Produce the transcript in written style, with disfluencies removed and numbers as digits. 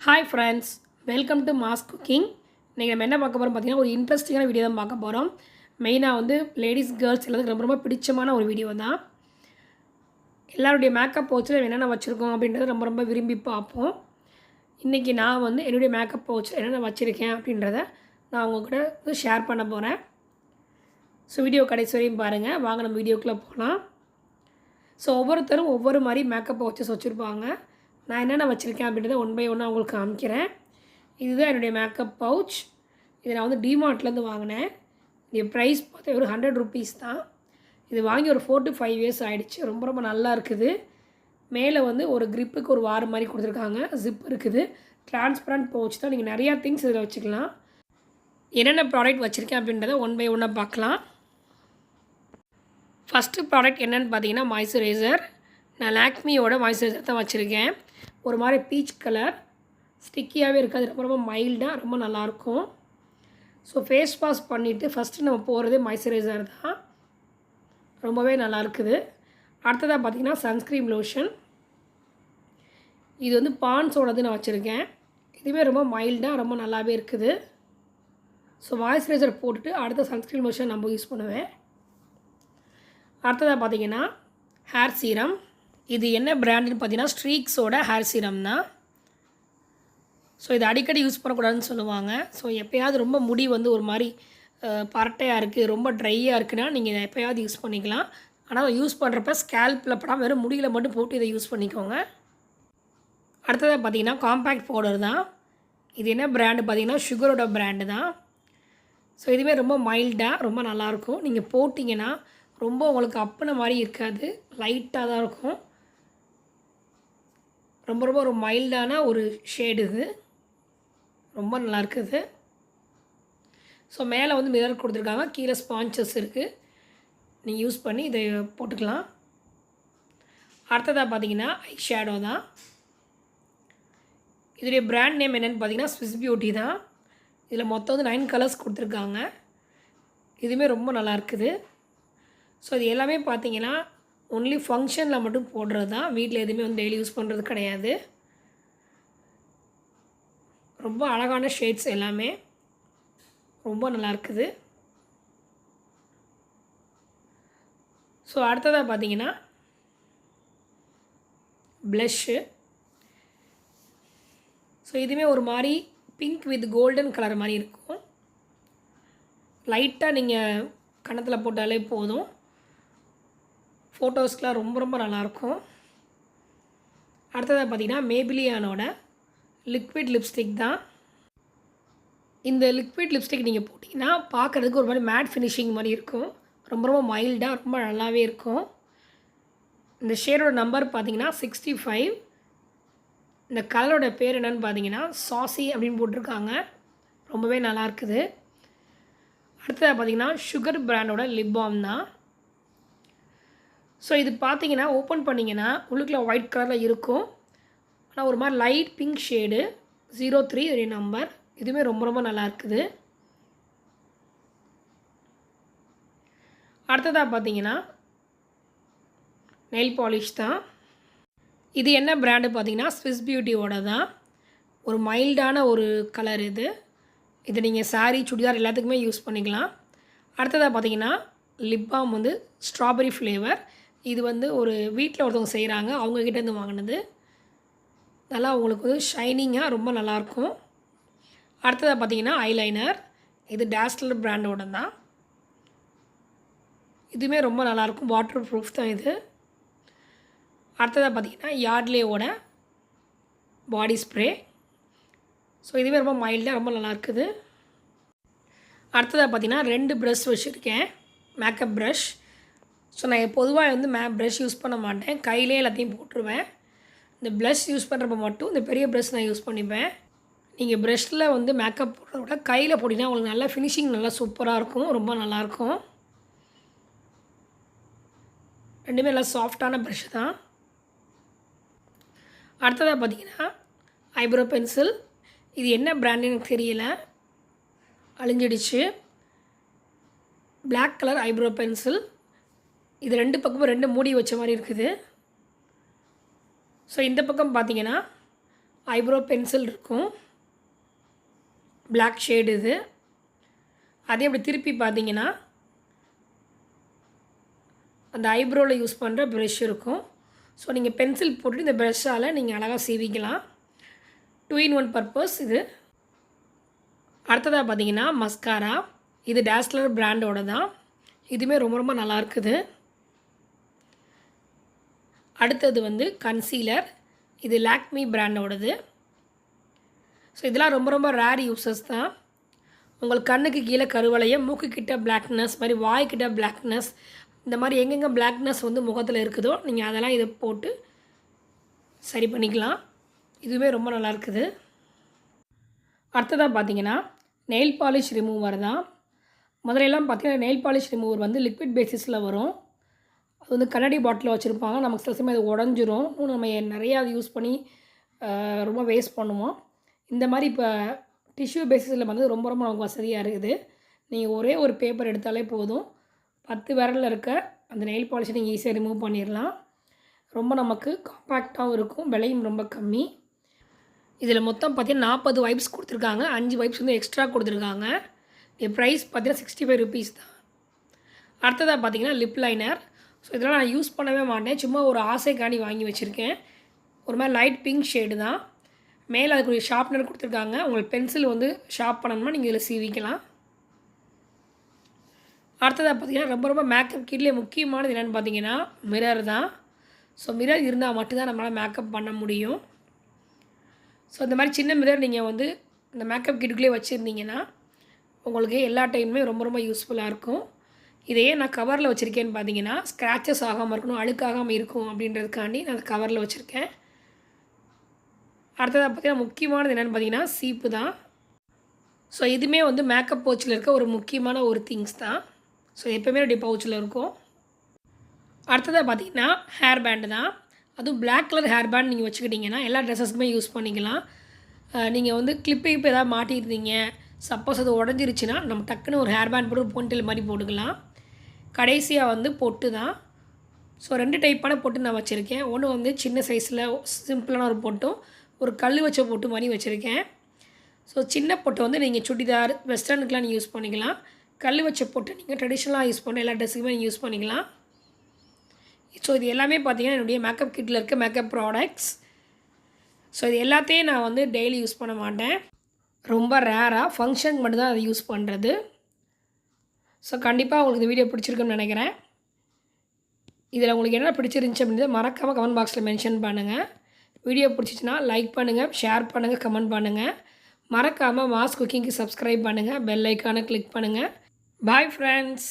Hi friends, welcome to mass cooking. இன்றைக்கி நம்ம என்ன பார்க்க போகிறோம் பார்த்தீங்கன்னா, ஒரு இன்ட்ரெஸ்டிங்கான வீடியோ தான் பார்க்க போகிறோம். மெயினாக வந்து லேடிஸ் கேர்ள்ஸ் எல்லாத்துக்கும் ரொம்ப ரொம்ப பிடிச்சமான ஒரு வீடியோ தான். எல்லாருடைய மேக்கப் பவுச்சில் என்னென்ன வச்சுருக்கோம் அப்படின்றத ரொம்ப ரொம்ப விரும்பி பார்ப்போம். இன்றைக்கி நான் வந்து என்னுடைய மேக்கப் பவுச்சில் என்னென்ன வச்சுருக்கேன் அப்படின்றத நான் உங்கள்கிட்ட வந்து ஷேர் பண்ண போகிறேன். ஸோ வீடியோ கடைசி வரையும் பாருங்கள். வாங்க நம்ம வீடியோக்குள்ளே போகலாம். ஸோ ஒவ்வொருத்தரும் ஒவ்வொரு மாதிரி மேக்கப் பவுச்சஸ் வச்சுருப்பாங்க. நான் என்னென்ன வச்சுருக்கேன் அப்படின்றத ஒன் பை ஒன்னாக உங்களுக்கு காமிக்கிறேன். இதுதான் என்னுடைய மேக்கப் பவுச். இதை நான் வந்து டிமார்ட்லேருந்து வாங்கினேன். இது ப்ரைஸ் பார்த்தா ஒரு 100 rupees தான். இது வாங்கி ஒரு 4 to 5 years ஆகிடுச்சு. ரொம்ப ரொம்ப நல்லா இருக்குது. மேலே வந்து ஒரு க்ரிப்புக்கு ஒரு வார் மாதிரி கொடுத்துருக்காங்க. ஜிப் இருக்குது. டிரான்ஸ்பரண்ட் பவுச் தான். நீங்கள் நிறையா திங்ஸ் இதில் வச்சுக்கலாம். என்னென்ன ப்ராடக்ட் வச்சுருக்கேன் அப்படின்றத ஒன் பை ஒன்னாக பார்க்கலாம். ஃபஸ்ட்டு ப்ராடக்ட் என்னென்னு பார்த்தீங்கன்னா மாய்ஸ்சரைசர். நான் லாக்மியோட மாய்ஸ்சரைசர் தான் வச்சுருக்கேன். ஒரு மாதிரி பீச் கலர், ஸ்டிக்கியாகவே இருக்காது. ரொம்ப ரொம்ப மைல்டாக ரொம்ப நல்லாயிருக்கும். ஸோ ஃபேஸ் வாஷ் பண்ணிவிட்டு ஃபஸ்ட்டு நம்ம போகிறதே மாய்ஸ்சரைசர் தான். ரொம்பவே நல்லா இருக்குது. அடுத்ததாக பார்த்திங்கன்னா சன்ஸ்க்ரீன் லோஷன். இது வந்து பான்ஸோடது நான் வச்சுருக்கேன். இதுவே ரொம்ப மைல்டாக ரொம்ப நல்லாவே இருக்குது. ஸோ மாய்ஸ்சரைசர் போட்டுட்டு அடுத்த சன்ஸ்க்ரீன் லோஷன் நம்ம யூஸ் பண்ணுவேன். அடுத்ததாக பார்த்திங்கன்னா ஹேர் சீரம். இது என்ன பிராண்டுன்னு பார்த்தீங்கன்னா ஸ்ட்ரீக்ஸோட ஹேர் சீரம் தான். ஸோ இது அடிக்கடி யூஸ் பண்ணக்கூடாதுன்னு சொல்லுவாங்க. ஸோ எப்போயாவது ரொம்ப முடி வந்து ஒரு மாதிரி பரட்டையாக இருக்குது, ரொம்ப ட்ரையாக இருக்குன்னா நீங்கள் இதை எப்போயாவது யூஸ் பண்ணிக்கலாம். ஆனால் யூஸ் பண்ணுறப்ப ஸ்கேல்பில் படாமல் வெறும் முடியில் மட்டும் போட்டு இதை யூஸ் பண்ணிக்கோங்க. அடுத்ததாக பார்த்தீங்கன்னா காம்பேக்ட் பவுடர் தான். இது என்ன பிராண்டு பார்த்தீங்கன்னா சுகரோட பிராண்டு தான். ஸோ இதுவே ரொம்ப மைல்டாக ரொம்ப நல்லாயிருக்கும். நீங்கள் போட்டிங்கன்னா ரொம்ப உங்களுக்கு அப்புன மாதிரி இருக்காது, லைட்டாக தான் இருக்கும். ரொம்ப ரொம்ப ஒரு மைல்டான ஒரு ஷேடு இது. ரொம்ப நல்லா இருக்குது. ஸோ மேலே வந்து மிரர் கொடுத்துருக்காங்க, கீழே ஸ்பான்ச்சஸ் இருக்குது. நீங்கள் யூஸ் பண்ணி இதை போட்டுக்கலாம். அடுத்ததாக பார்த்தீங்கன்னா ஐ ஷேடோ தான். இதோடைய பிராண்ட் நேம் என்னென்னு பார்த்தீங்கன்னா ஸ்விஸ் பியூட்டி தான். இதில் மொத்தம் வந்து 9 கலர்ஸ் கொடுத்துருக்காங்க. இதுவுமே ரொம்ப நல்லா இருக்குது. ஸோ இது எல்லாமே பார்த்தீங்கன்னா ஒன்லி ஃபங்க்ஷனில் மட்டும் போடுறது தான். வீட்டில் எதுவுமே வந்து டெய்லி யூஸ் பண்ணுறது கிடையாது. ரொம்ப அழகான ஷேட்ஸ் எல்லாமே ரொம்ப நல்லா இருக்குது. ஸோ அடுத்ததாக பார்த்தீங்கன்னா ப்ளஷ்ஷு. ஸோ இதுவுமே ஒரு மாதிரி பிங்க் வித் கோல்டன் கலர் மாதிரி இருக்கும். லைட்டாக நீங்கள் கன்னத்தில் போட்டாலே போதும். ஃபோட்டோஸ்க்கெலாம் ரொம்ப ரொம்ப நல்லாயிருக்கும். அடுத்ததாக பார்த்திங்கன்னா மேபிலியானோட லிக்விட் லிப்ஸ்டிக் தான். இந்த லிக்விட் லிப்ஸ்டிக் நீங்கள் போட்டிங்கன்னா பார்க்குறதுக்கு ஒரு மாதிரி மேட் ஃபினிஷிங் மாதிரி இருக்கும். ரொம்ப ரொம்ப மைல்டாக ரொம்ப நல்லாவே இருக்கும். இந்த ஷேடோட நம்பர் பார்த்திங்கன்னா 65. இந்த கலரோட பேர் என்னென்னு பார்த்தீங்கன்னா சாசி அப்படின்னு போட்டிருக்காங்க. ரொம்பவே நல்லா இருக்குது. அடுத்ததாக பார்த்திங்கன்னா சுகர் பிராண்டோட லிப் பாம் தான். ஸோ இது பார்த்தீங்கன்னா ஓப்பன் பண்ணிங்கன்னா உள்ளுக்குள்ள ஒயிட் கலரில் இருக்கும். ஆனால் ஒரு மாதிரி லைட் பிங்க் ஷேடு 03 இதோடைய நம்பர். இதுவுமே ரொம்ப ரொம்ப நல்லா இருக்குது. அடுத்ததாக பார்த்தீங்கன்னா நெயில் பாலிஷ் தான். இது என்ன பிராண்டு பார்த்தீங்கன்னா ஸ்விஸ் பியூட்டியோட தான். ஒரு மைல்டான ஒரு கலர் இது. இது நீங்கள் சாரீ சுடிதார் எல்லாத்துக்குமே யூஸ் பண்ணிக்கலாம். அடுத்ததாக பார்த்தீங்கன்னா லிப் பாம் வந்து ஸ்ட்ராபெரி ஃப்ளேவர். இது வந்து ஒரு வீட்டில் ஒருத்தவங்க செய்கிறாங்க, அவங்கக்கிட்டேருந்து வாங்கினது. நல்லா உங்களுக்கு வந்து ஷைனிங்காக ரொம்ப நல்லாயிருக்கும். அடுத்ததாக பார்த்தீங்கன்னா ஐலைனர். இது டேஸ்லர் பிராண்டோட தான். இதுவுமே ரொம்ப நல்லாயிருக்கும். வாட்டர் ப்ரூஃப் தான் இது. அடுத்ததாக பார்த்தீங்கன்னா யார்ட்லேயோட பாடி ஸ்ப்ரே. ஸோ இதுவே ரொம்ப மைல்டாக ரொம்ப நல்லா இருக்குது. அடுத்ததாக பார்த்தீங்கன்னா 2 ப்ரஷ் வச்சுருக்கேன், மேக்கப் ப்ரஷ். ஸோ நான் பொதுவாக வந்து ப்ரஷ் யூஸ் பண்ண மாட்டேன், கையிலே எல்லாத்தையும் போட்டுருவேன். இந்த ப்ளஷ் யூஸ் பண்ணுறப்ப மட்டும் இந்த பெரிய ப்ரஷ் நான் யூஸ் பண்ணிப்பேன். நீங்கள் ப்ரஷ்ஷில் வந்து மேக்கப் போடுறத விட கையில் போட்டிங்கன்னா உங்களுக்கு நல்லா ஃபினிஷிங் நல்லா சூப்பராக இருக்கும், ரொம்ப நல்லாயிருக்கும். ரெண்டுமே நல்லா சாஃப்டான ப்ரஷ் தான். அடுத்ததாக பார்த்தீங்கன்னா ஐப்ரோ பென்சில். இது என்ன பிராண்டு எனக்கு தெரியல, அழிஞ்சிடுச்சு. Black colour eyebrow pencil. இது 2 பக்கமும் 2 மூடி வச்ச மாதிரி இருக்குது. ஸோ இந்த பக்கம் பார்த்தீங்கன்னா ஐப்ரோ பென்சில் இருக்கும், பிளாக் ஷேடு இது. அதே அப்படி திருப்பி பார்த்தீங்கன்னா அந்த ஐப்ரோவில் யூஸ் பண்ணுற ப்ரெஷ் இருக்கும். ஸோ நீங்கள் பென்சில் போட்டுட்டு இந்த ப்ரெஷ்ஷால் நீங்கள் அழகாக சீவிக்கலாம். 2 in 1 பர்பஸ் இது. அடுத்ததாக பார்த்தீங்கன்னா மஸ்காரா. இது டேஸ்லர் பிராண்டோட தான். இதுவுமே ரொம்ப ரொம்ப நல்லா இருக்குது. அடுத்தது வந்து கன்சீலர். இது லாக்மி பிராண்டோடது. ஸோ இதெல்லாம் ரொம்ப ரொம்ப ரேர் யூசஸ் தான். உங்கள் கண்ணுக்கு கீழே கருவளையம், மூக்கு கிட்ட பிளாக்னஸ், மாதிரி வாய்க்கிட்ட பிளாக்னஸ், இந்த மாதிரி எங்கெங்கே பிளாக்னஸ் வந்து முகத்தில் இருக்குதோ நீங்கள் அதெல்லாம் இதை போட்டு சரி பண்ணிக்கலாம். இதுவே ரொம்ப நல்லா இருக்குது. அடுத்ததாக பார்த்தீங்கன்னா நெயில் பாலிஷ் ரிமூவர் தான். முதலையெல்லாம் பார்த்தீங்கன்னா நெயில் பாலிஷ் ரிமூவர் வந்து லிக்விட் பேசிஸில் வரும். அது வந்து கண்ணாடி பாட்டில் வச்சுருப்பாங்க. நமக்கு சில சமயம் அது உடஞ்சிரும். நம்ம நிறையா அது யூஸ் பண்ணி ரொம்ப வேஸ்ட் பண்ணுவோம். இந்த மாதிரி இப்போ டிஷ்யூ பேசிஸில் வந்து ரொம்ப ரொம்ப நமக்கு வசதியாக இருக்குது. நீங்கள் ஒரே ஒரு பேப்பர் எடுத்தாலே போதும், 10 விரலில் இருக்க அந்த நெயில் பாலிஷை நீங்கள் ஈஸியாக ரிமூவ் பண்ணிடலாம். ரொம்ப நமக்கு காம்பேக்டாகவும் இருக்கும், விலையும் ரொம்ப கம்மி. இதில் மொத்தம் பார்த்தீங்கன்னா 40 வைப்ஸ் கொடுத்துருக்காங்க. 5 வைப்ஸ் வந்து எக்ஸ்ட்ரா கொடுத்துருக்காங்க. ப்ரைஸ் பார்த்தீங்கன்னா 65 rupees தான். அடுத்ததாக பார்த்தீங்கன்னா லிப் லைனர். ஸோ இதெல்லாம் நான் யூஸ் பண்ணவே மாட்டேன், சும்மா ஒரு ஆசைக்காண்டி வாங்கி வச்சுருக்கேன். ஒரு மாதிரி லைட் பிங்க் ஷேடு தான். மேலே அதுக்குரிய ஷார்ப்னர் கொடுத்துருக்காங்க. உங்களுக்கு பென்சில் வந்து ஷார்ப் பண்ணணும்னா நீங்கள் இதில் சீவிக்கலாம். அடுத்ததாக பார்த்தீங்கன்னா ரொம்ப ரொம்ப மேக்கப் கிட்லேயே முக்கியமானது என்னென்னு பார்த்தீங்கன்னா மிரர் தான். ஸோ மிரர் இருந்தால் மட்டும்தான் நம்மளால் மேக்கப் பண்ண முடியும். ஸோ இந்த மாதிரி சின்ன மிரர் நீங்கள் வந்து இந்த மேக்கப் கிட்டுக்குள்ளே வச்சுருந்தீங்கன்னா உங்களுக்கு எல்லா டைமுமே ரொம்ப ரொம்ப யூஸ்ஃபுல்லாக இருக்கும். இதையே நான் கவரில் வச்சுருக்கேன்னு பார்த்தீங்கன்னா ஸ்க்ராச்சஸ் ஆகாமல் இருக்கணும், அழுக்காகாமல் இருக்கும் அப்படின்றதுக்காண்டி நான் அந்த கவரில் வச்சுருக்கேன். அடுத்ததாக பார்த்தீங்கன்னா முக்கியமானது என்னென்னு பார்த்தீங்கன்னா சீப்பு தான். ஸோ இதுவுமே வந்து மேக்கப் பவுச்சில் இருக்க ஒரு முக்கியமான ஒரு திங்ஸ் தான். ஸோ எப்போவுமே ரெடி பவுச்சில் இருக்கும். அடுத்ததாக பார்த்தீங்கன்னா ஹேர் பேண்டு தான். அதுவும் பிளாக் கலர் ஹேர் பேண்ட் நீங்கள் வச்சுக்கிட்டிங்கன்னா எல்லா ட்ரெஸ்ஸஸ்க்குமே யூஸ் பண்ணிக்கலாம். நீங்கள் வந்து கிளிப்பு இப்போ எதாவது மாட்டியிருந்தீங்க, சப்போஸ் அது உடஞ்சிருச்சுன்னா நம்ம டக்குன்னு ஒரு ஹேர் பேண்ட் போட்டு போன்டெயில் மாதிரி போட்டுக்கலாம். கடைசியாக வந்து பொட்டு தான். ஸோ 2 டைப்பான பொட்டு நான் வச்சுருக்கேன். ஒன்று வந்து சின்ன சைஸில் சிம்பிளான ஒரு பொட்டும், ஒரு கல் வச்ச பொட்டு மாதிரி வச்சுருக்கேன். ஸோ சின்ன பொட்டு வந்து நீங்கள் சுடிதார் வெஸ்டர்னுக்குலாம் நீங்கள் யூஸ் பண்ணிக்கலாம். கல் வச்ச பொட்டு நீங்கள் ட்ரெடிஷ்னலாக யூஸ் பண்ண எல்லா ட்ரெஸ்ஸுக்குமே நீங்கள் யூஸ் பண்ணிக்கலாம். ஸோ இது எல்லாமே பார்த்தீங்கன்னா என்னுடைய மேக்கப் கிட்டில் இருக்க மேக்கப் ப்ராடக்ட்ஸ். ஸோ இது எல்லாத்தையும் நான் வந்து டெய்லி யூஸ் பண்ண மாட்டேன், ரொம்ப ரேராக ஃபங்க்ஷனுக்கு மட்டும்தான் அதை யூஸ் பண்ணுறது. ஸோ கண்டிப்பாக உங்களுக்கு இந்த வீடியோ பிடிச்சிருக்குன்னு நினைக்கிறேன். இதில் உங்களுக்கு என்ன பிடிச்சிருந்துச்சி அப்படின்றத மறக்காமல் கமெண்ட் பாக்ஸில் மென்ஷன் பண்ணுங்கள். வீடியோ பிடிச்சிச்சின்னா லைக் பண்ணுங்கள், ஷேர் பண்ணுங்கள், கமெண்ட் பண்ணுங்கள். மறக்காமல் மாஸ் குக்கிங்க்கு சப்ஸ்கிரைப் பண்ணுங்கள், பெல் ஐக்கானை கிளிக் பண்ணுங்கள். Bye friends.